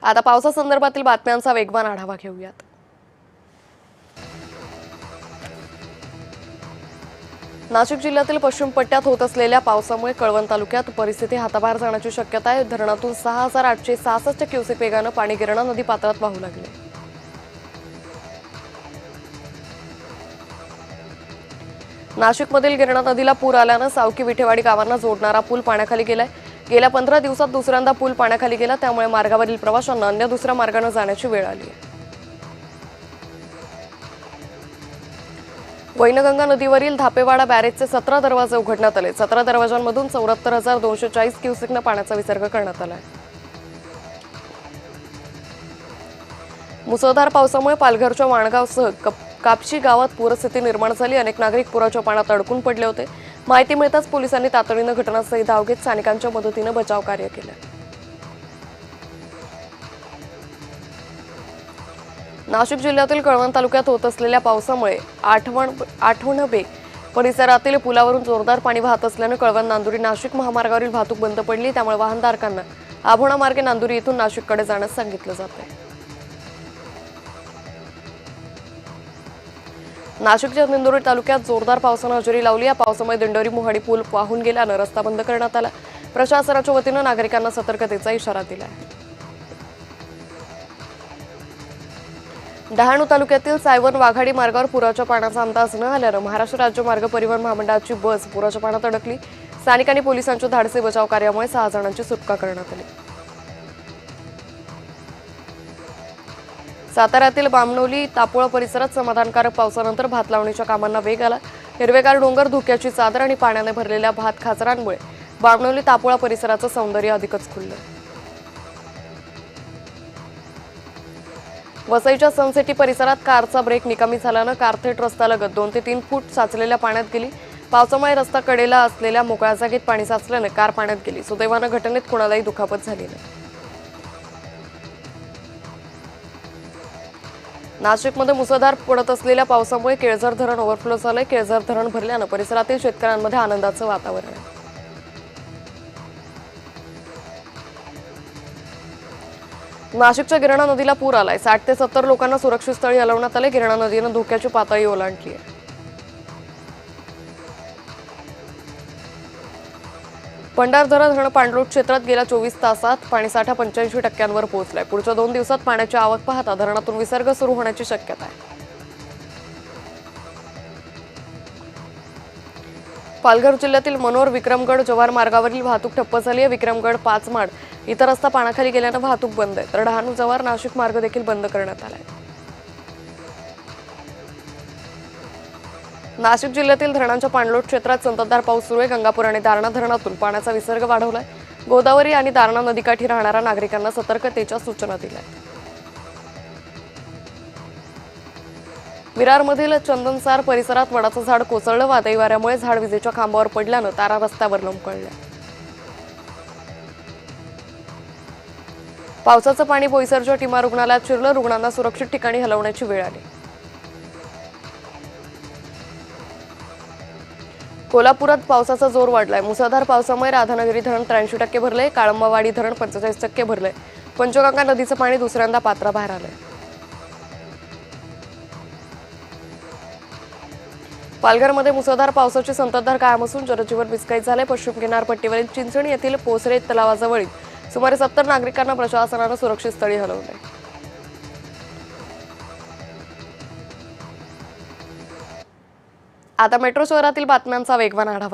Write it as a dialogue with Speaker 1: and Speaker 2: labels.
Speaker 1: आता पावसासंदर्भातील बातम्यांचा वेगवान आढावा घेऊयात। नाशिक जिल्ह्यातील पश्चिम पट्ट्यात होत असलेल्या पावसामुळे कळवण तालुक्यात परिस्थिती हाताबाहेर जाण्याची शक्यता आहे। धरणातून 6866 क्युसेक वेगाने पाणी गिरणा नदी पात्रात वाहू लागले। नाशिकमधील गिरणा नदीला पूर आल्याने सावकी विठेवाडी गावांना जोडणारा पूल पाण्याखाली गेलाय। गेल्या 15 दिवसात दुसऱ्यांदा पूल पाण्याखाली गेला, त्यामुळे मार्गावरील प्रवाशांना अन्य दुसऱ्या मार्गाने जाण्याची वेळ आली आहे। वैनगंगा नदीवरील धापेवाडा बॅरेजचे 17 दरवाजे उघडण्यात आले। 17 दरवाजांमधून 74,240 क्युसेकने पाण्याचा विसर्ग करण्यात आला आहे। मुसळधार पावसामुळे पालघरच्या वाणगावसह कापशी गावात पूरस्थिती निर्माण झाली। अनेक नागरिक पुराच्या पाण्यात अडकून पडले होते। माहिती मिळताच पोलिसांनी तातडीने घटनास्थळी धाव घेत स्थानिकांच्या मदतीने बचाव कार्य केले। नाशिक जिल्ह्यातील कळवण तालुक्यात होत असलेल्या पावसामुळे आठवण बे परिसरातील पुलावरून जोरदार पाणी वाहत असल्याने कळवण नांदुरी नाशिक महामार्गावरील वाहतूक बंद पडली। त्यामुळे वाहनधारकांना आभोणा मार्गे नांदुरी येथून नाशिककडे जाण्यास सांगितलं जात आहे। नाशिकच्या दिंडोरी तालुक्यात जोरदार पावसाने हजेरी लावली। या पावसामुळे दिंडोरी मोहाडी पूल वाहून गेल्याने रस्ता बंद करण्यात आला। प्रशासनाच्या वतीने नागरिकांना सतर्कतेचा इशारा दिला आहे। डहाणू तालुक्यातील सायवन वाघाडी मार्गावर पुराच्या पाण्याचा अंदाज न आल्याने महाराष्ट्र राज्य मार्ग परिवहन महामंडळाची बस पुराच्या पाण्यात अडकली। स्थानिकांनी पोलिसांच्या धाडसी बचाव कार्यामुळे 6 जणांची सुटका करण्यात आली। साताऱ्यातील बामणोली तापोळा परिसरात समाधानकारक पावसानंतर भात लावणीच्या कामांना वेग आला। हिरवेगार डोंगर, धुक्याची चादर आणि पाण्याने भरलेल्या भात खाचरांमुळे बामणोली तापोळा परिसराचं सौंदर्य अधिकच खुललं। वसईच्या सनसिटी परिसरात कारचा ब्रेक निकामी झाल्याने कार थेट रस्त्यालगत 2 ते 3 फूट साचलेल्या पाण्यात गेली। पावसामुळे रस्ता कडेला असलेल्या मोकळ्या जागेत पाणी साचल्याने कार पाण्यात गेली। सुदैवाने घटनेत कोणालाही दुखापत झाली नाही। नाशिकमध्ये मुसळधार पडत असलेल्या पावसामुळे केळझर धरण ओव्हरफ्लो झाले। केळझर धरण भरल्याने परिसरातील शेतकऱ्यांमध्ये आनंदाचं वातावरण आहे। नाशिकच्या गिरणा नदीला पूर आलाय। 60 ते 70 लोकांना सुरक्षित स्थळी हलवण्यात आले। गिरणा नदीने धोक्याची पातळी ओलांडली आहे। भंडारदरा धरण पाणलोट क्षेत्रात गेल्या 24 तासात पाणीसाठा 85% पोहोचलाय। पुढच्या 2 दिवसात पाण्याची आवक पाहता धरणातून विसर्ग सुरू होण्याची शक्यता आहे। पालघर जिल्ह्यातील मनोर विक्रमगड जव्हार मार्गावरील वाहतूक ठप्प झाली आहे। विक्रमगड 5 माड इतर रस्ता पाण्याखाली गेल्याने वाहतूक बंद आहे, तर डहाणू जव्हार नाशिक मार्ग देखील बंद करण्यात आला आहे। नाशिक जिल्ह्यातील धरणांच्या पाणलोट क्षेत्रात संततधार पाऊस सुरू आहे। गंगापूर आणि दारणा धरणातून पाण्याचा विसर्ग वाढवलाय। गोदावरी आणि दारणा नदीकाठी राहणाऱ्या नागरिकांना सतर्कतेच्या सूचना दिल्या आहेत। विरारमधील चंदनसार परिसरात वडाचं झाड कोसळलं। वादळी वाऱ्यामुळे झाड विजेच्या खांबावर पडल्याने तारा रस्त्यावर लोंबकळल्या। पावसाचं पाणी बोईसरच्या टीमा रुग्णालयात शिरलं। रुग्णांना सुरक्षित ठिकाणी हलवण्याची वेळ आली। कोल्हापुरात पावसाचा जोर वाढलाय। मुसळधार पावसामुळे राधानगरी धरण 83% भरले। काळंबावाडी धरण 45% भरले। पंचगंगा नदीचं पाणी दुसऱ्यांदा पात्राबाहेर आलंय। पालघरमध्ये मुसळधार पावसाची संततधार कायम असून जनजीवन विस्कळीत झाले। पश्चिम किनारपट्टीवरील चिंचणी येथील पोसरे तलावाजवळील सुमारे 70 नागरिकांना प्रशासनाने सुरक्षित स्थळी हलवले। आता मेट्रो शहरातील बातम्यांचा वेगवान आढावा